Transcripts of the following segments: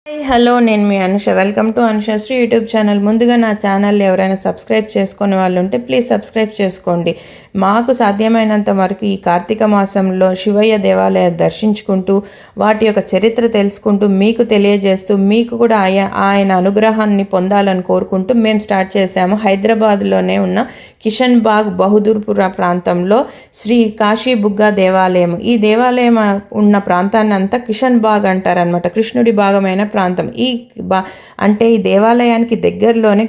Hi hello నేను మీ Anusha. Welcome to Anushasri YouTube channel. ముందుగా నా ఛానల్ ఎవరైనా సబ్స్క్రైబ్ చేసుకునే వాళ్ళు ఉంటే ప్లీజ్ సబ్స్క్రైబ్ చేసుకోండి. మాకు సాధ్యమైనంత వరకు ఈ కార్తీక మాసంలో శివయ్య దేవాలయాలు దర్శించుకుంటూ వాటి యొక్క చరిత్ర తెలుసుకుంటూ మీకు తెలియజేస్తూ మీకు కూడా ఆయన అనుగ్రహాన్ని పొందాలని కోరుకుంటూ మేము స్టార్ట్ చేశాము. హైదరాబాద్లోనే ఉన్న కిషన్ బాగ్ బహదూర్పుర ప్రాంతంలో శ్రీ కాశీ బుగ్గ దేవాలయం. ఈ దేవాలయం ఉన్న ప్రాంతాన్ని అంతా కిషన్ బాగ్ అంటారనమాట. కృష్ణుడి భాగమైన ప్రాంతం. అంటే ఈ దేవాలయానికి దగ్గరలోనే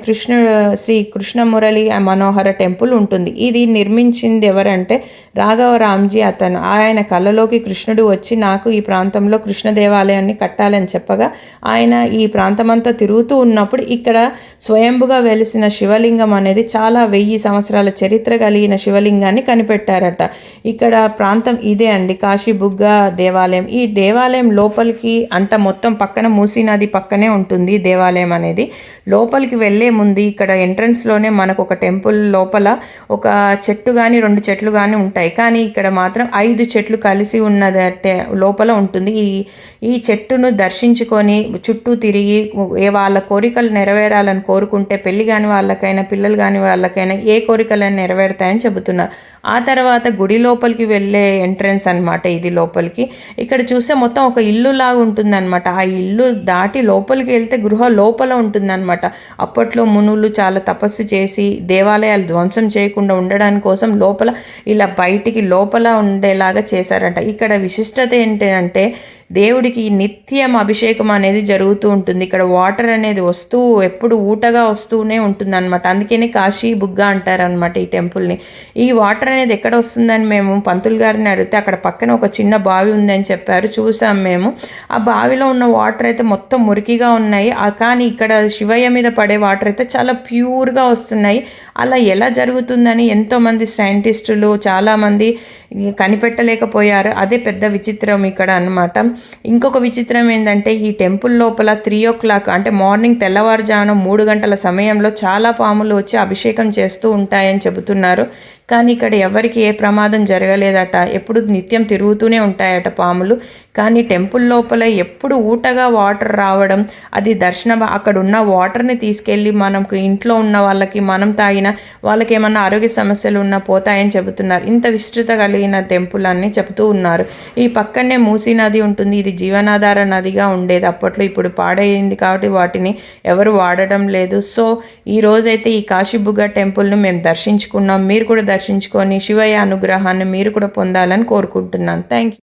శ్రీ కృష్ణమురళి మనోహర టెంపుల్ ఉంటుంది. ఇది నిర్మించింది ఎవరంటే రాఘవరామ్జీ. ఆయన కళ్ళలోకి కృష్ణుడు వచ్చి నాకు ఈ ప్రాంతంలో కృష్ణ దేవాలయాన్ని కట్టాలని చెప్పగా ఆయన ఈ ప్రాంతమంతా తిరుగుతూ ఉన్నప్పుడు ఇక్కడ స్వయంభుగా వెలిసిన శివలింగం అనేది చాలా 1000 సంవత్సరాల చరిత్ర కలిగిన శివలింగాన్ని కనిపెట్టారట. ఇక్కడ ప్రాంతం ఇదే అండి, కాశీ బుగ్గ దేవాలయం. ఈ దేవాలయం లోపలికి మొత్తం పక్కన మూసీ నది పక్కనే ఉంటుంది దేవాలయం అనేది. లోపలికి వెళ్ళే ముందు ఇక్కడ ఎంట్రన్స్లోనే మనకు ఒక టెంపుల్ లోపల ఒక చెట్టు కానీ 2 చెట్లు కానీ ఉంటాయి. కానీ ఇక్కడ మాత్రం 5 చెట్లు కలిసి ఉన్నదంటే లోపల ఉంటుంది. ఈ చెట్టును దర్శించుకొని చుట్టూ తిరిగి వాళ్ళ కోరికలు నెరవేరాలని కోరుకుంటే పెళ్లి కాని వాళ్ళకైనా పిల్లలు కాని వాళ్ళకైనా ఏ కోరికలను నెరవేరుతాయని చెబుతున్నారు. ఆ తర్వాత గుడి లోపలికి వెళ్ళే ఎంట్రన్స్ అనమాట ఇది. లోపలికి ఇక్కడ చూస్తే మొత్తం ఒక ఇల్లు లాగా ఉంటుందన్నమాట. ఆ ఇల్లు దాటి లోపలికి వెళ్తే గృహ లోపల ఉంటుందన్నమాట. అప్పట్లో మునులు చాలా తపస్సు చేసి దేవాలయాలు ధ్వంసం చేయకుండా ఉండడానికి కోసం లోపల ఇలా బయటికి లోపల ఉండేలాగా చేశారంట. ఇక్కడ విశిష్టత ఏంటంటే దేవుడికి నిత్యం అభిషేకం అనేది జరుగుతూ ఉంటుంది. ఇక్కడ వాటర్ అనేది ఎప్పుడు ఊటగా వస్తూనే ఉంటుంది అనమాట. అందుకనే కాశీ బుగ్గ అంటారనమాట ఈ టెంపుల్ని. ఈ వాటర్ అనేది ఎక్కడ వస్తుందని మేము పంతులు గారిని అడిగితే అక్కడ పక్కన ఒక చిన్న బావి ఉందని చెప్పారు. చూసాం మేము. ఆ బావిలో ఉన్న వాటర్ అయితే మొత్తం మురికిగా ఉన్నాయి. కానీ ఇక్కడ శివయ్య మీద పడే వాటర్ అయితే చాలా ప్యూర్గా వస్తున్నాయి. అలా ఎలా జరుగుతుందని ఎంతోమంది సైంటిస్టులు చాలామంది కనిపెట్టలేకపోయారు. అదే పెద్ద విచిత్రం ఇక్కడ అన్నమాట. ఇంకొక విచిత్రం ఏంటంటే ఈ టెంపుల్ లోపల 3 o'clock అంటే మార్నింగ్ తెల్లవారుజామున 3 గంటల సమయంలో చాలా పాములు వచ్చి అభిషేకం చేస్తూ ఉంటాయని చెబుతున్నారు. కానీ ఇక్కడ ఎవరికి ఏ ప్రమాదం జరగలేదట. ఎప్పుడు నిత్యం తిరుగుతూనే ఉంటాయట పాములు. కానీ టెంపుల్ లోపల ఎప్పుడు ఊటగా వాటర్ రావడం, అది అక్కడ ఉన్న వాటర్ని తీసుకెళ్ళి మనకు ఇంట్లో ఉన్న వాళ్ళకి మనం తాగిన వాళ్ళకి ఏమన్నా ఆరోగ్య సమస్యలు ఉన్నా పోతాయని చెబుతున్నారు. ఇంత విస్తృత కలిగిన టెంపుల్ అని చెబుతూ ఉన్నారు. ఈ పక్కనే మూసీ నది ఉంటుంది. ఇది జీవనాధార నదిగా ఉండేది అప్పట్లో. ఇప్పుడు పాడైంది కాబట్టి వాటిని ఎవరు వాడడం లేదు. సో ఈ రోజైతే ఈ కాశీబుగ్గ టెంపుల్ని మేము దర్శించుకున్నాం. మీరు కూడా దర్శించుకొని శివయ్య అనుగ్రహాన్ని మీరు కూడా పొందాలని కోరుకుంటున్నాను. Thank you.